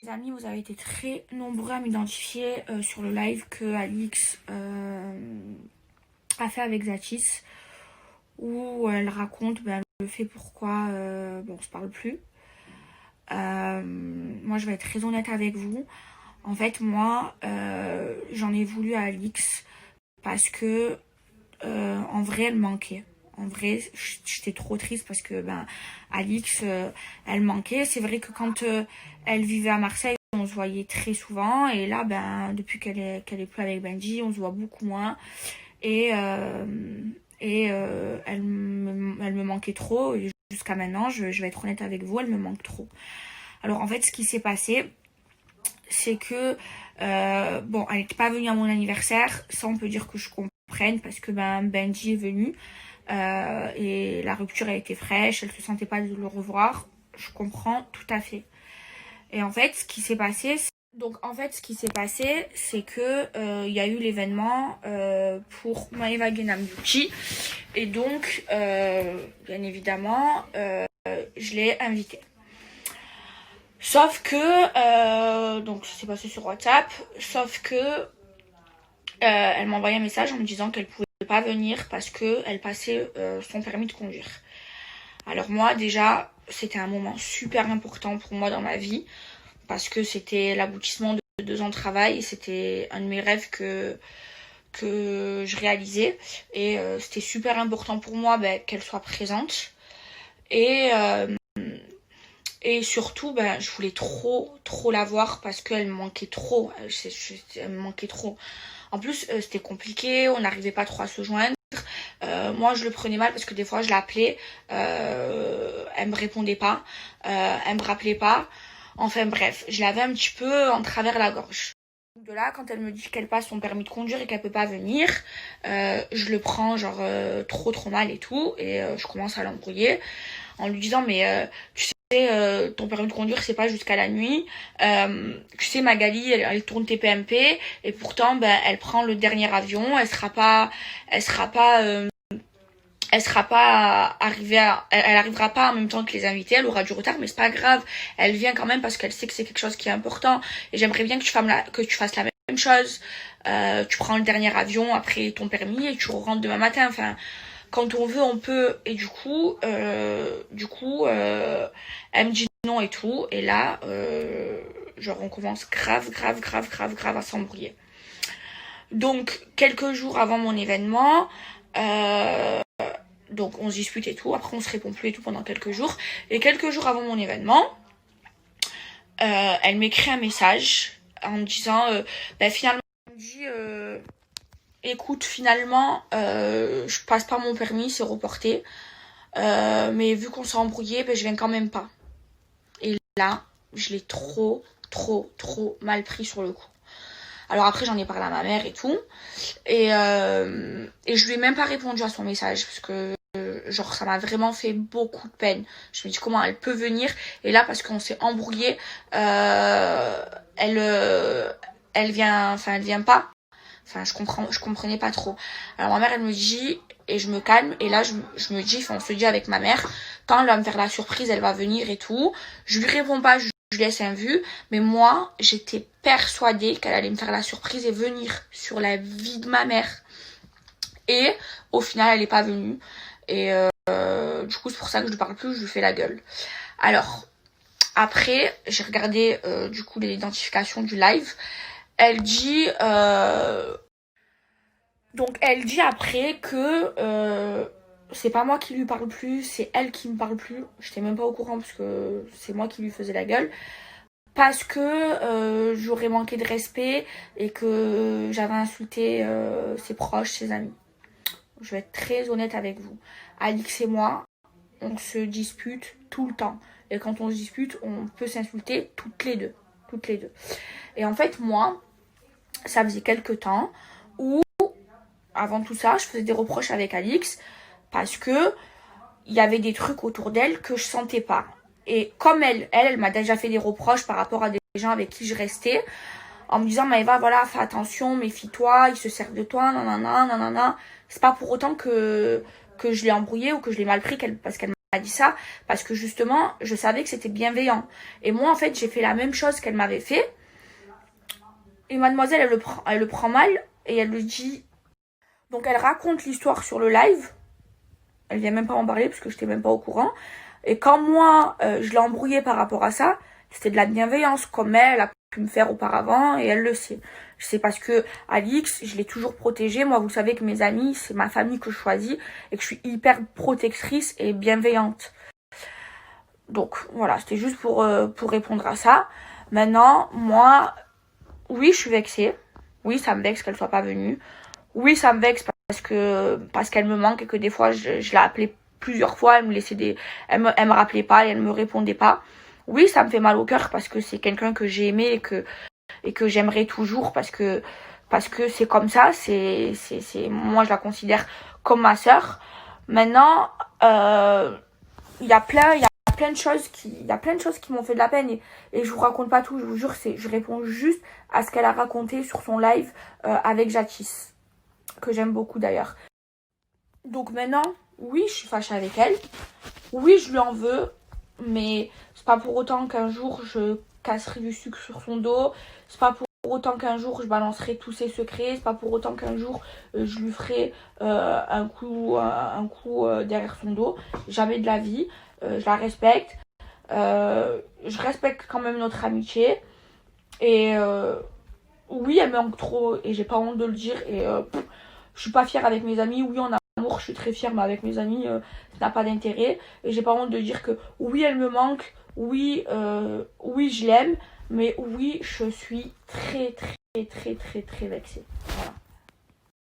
Les amis, vous avez été très nombreux à m'identifier sur le live que Alix a fait avec Zatis, où elle raconte le fait pourquoi on se parle plus. Moi, je vais être très honnête avec vous. En fait, moi, j'en ai voulu à Alix parce que en vrai, elle manquait. En vrai, j'étais trop triste parce que Alix, elle manquait. C'est vrai que quand elle vivait à Marseille, on se voyait très souvent. Et là, depuis qu'elle est plus avec Benji, on se voit beaucoup moins. Et elle me manquait trop. Et jusqu'à maintenant, je vais être honnête avec vous, elle me manque trop. Alors en fait, ce qui s'est passé, c'est que elle n'était pas venue à mon anniversaire. Ça, on peut dire que je comprenne parce que Benji est venu. Et la rupture a été fraîche, elle se sentait pas de le revoir. Je comprends tout à fait. Et en fait, ce qui s'est passé, c'est que il y a eu l'événement pour Maeva Genam Beauty. Et donc, bien évidemment, je l'ai invitée. Sauf que, donc ça s'est passé sur WhatsApp, sauf que elle m'a envoyé un message en me disant qu'elle pouvait pas venir parce que elle passait son permis de conduire. Alors moi déjà, c'était un moment super important pour moi dans ma vie parce que c'était l'aboutissement de 2 ans de travail et c'était un de mes rêves que je réalisais et c'était super important pour moi qu'elle soit présente et surtout je voulais trop la voir parce qu'elle me manquait trop. Elle me manquait trop. En plus, c'était compliqué, on n'arrivait pas trop à se joindre. Moi, je le prenais mal parce que des fois, je l'appelais, elle me répondait pas, elle me rappelait pas. Enfin bref, je l'avais un petit peu en travers la gorge. De là, quand elle me dit qu'elle passe son permis de conduire et qu'elle peut pas venir, je le prends trop mal et tout, et je commence à l'embrouiller en lui disant tu sais, ton permis de conduire c'est pas jusqu'à la nuit, tu sais Magali elle tourne tes PMP et pourtant elle prend le dernier avion, elle sera pas arrivée elle arrivera pas en même temps que les invités, elle aura du retard mais c'est pas grave, elle vient quand même parce qu'elle sait que c'est quelque chose qui est important et j'aimerais bien que tu fasses la même chose. Tu prends le dernier avion après ton permis et tu rentres demain matin, enfin quand on veut on peut. Et du coup elle me dit non et tout et là on commence grave à s'embrouiller. Donc quelques jours avant mon événement, donc on se dispute et tout, après on se répond plus et tout pendant quelques jours, et quelques jours avant mon événement, elle m'écrit un message en me disant finalement elle me dit écoute, finalement je passe pas mon permis, c'est reporté, mais vu qu'on s'est embrouillé, je viens quand même pas. Et là je l'ai trop mal pris sur le coup. Alors après j'en ai parlé à ma mère et tout, et je lui ai même pas répondu à son message parce que ça m'a vraiment fait beaucoup de peine. Je me dis comment elle peut venir, et là parce qu'on s'est embrouillé, elle vient pas. Enfin je comprenais pas trop. Alors ma mère elle me dit, et je me calme, et là je me dis, on se dit avec ma mère, quand elle va me faire la surprise elle va venir et tout. Je lui réponds pas, je laisse un vu, mais moi j'étais persuadée qu'elle allait me faire la surprise et venir sur la vie de ma mère, et au final elle est pas venue, et du coup c'est pour ça que je lui parle plus, je lui fais la gueule. Alors après j'ai regardé du coup l'identification du live, elle dit elle dit après que c'est pas moi qui lui parle plus, c'est elle qui me parle plus. J'étais même pas au courant parce que c'est moi qui lui faisais la gueule. Parce que j'aurais manqué de respect et que j'avais insulté ses proches, ses amis. Je vais être très honnête avec vous. Alix et moi, on se dispute tout le temps. Et quand on se dispute, on peut s'insulter toutes les deux. Et en fait, moi, ça faisait quelques temps où, avant tout ça, je faisais des reproches avec Alix parce que il y avait des trucs autour d'elle que je sentais pas. Et comme elle m'a déjà fait des reproches par rapport à des gens avec qui je restais, en me disant Maëva, voilà, fais attention, méfie-toi, ils se servent de toi, nanana. C'est pas pour autant que je l'ai embrouillée ou que je l'ai mal pris parce qu'elle m'a dit ça parce que justement, je savais que c'était bienveillant. Et moi, en fait, j'ai fait la même chose qu'elle m'avait fait. Et mademoiselle, elle le prend mal et elle le dit. Donc, elle raconte l'histoire sur le live. Elle vient même pas en parler parce que j'étais même pas au courant. Et quand moi, je l'ai embrouillée par rapport à ça, c'était de la bienveillance comme elle a pu me faire auparavant et elle le sait. C'est parce que Alix, je l'ai toujours protégée. Moi, vous savez que mes amis, c'est ma famille que je choisis et que je suis hyper protectrice et bienveillante. Donc voilà, c'était juste pour répondre à ça. Maintenant, moi, oui, je suis vexée. Oui, ça me vexe qu'elle soit pas venue. Oui, ça me vexe parce qu'elle me manque et que des fois, je l'ai appelée plusieurs fois, elle me laissait elle me rappelait pas et elle me répondait pas. Oui, ça me fait mal au cœur parce que c'est quelqu'un que j'ai aimé et que j'aimerais toujours parce que c'est comme ça, moi je la considère comme ma sœur. Maintenant, il y a plein de choses qui m'ont fait de la peine et je vous raconte pas tout, je vous jure, je réponds juste à ce qu'elle a raconté sur son live avec Jatis, que j'aime beaucoup d'ailleurs. Donc maintenant, oui, je suis fâchée avec elle. Oui, je lui en veux, mais c'est pas pour autant qu'un jour je casserai du sucre sur son dos. C'est pas pour autant qu'un jour je balancerai tous ses secrets. C'est pas pour autant qu'un jour je lui ferai un coup derrière son dos. Jamais de la vie. Je la respecte. Je respecte quand même notre amitié. Et oui, elle me manque trop et j'ai pas honte de le dire. Et je suis pas fière avec mes amis. Oui, on a amour, je suis très fière, mais avec mes amis, ça n'a pas d'intérêt. Et j'ai pas honte de dire que oui, elle me manque. Oui, oui, je l'aime. Mais oui, je suis très, très, très, très, très vexée. Voilà.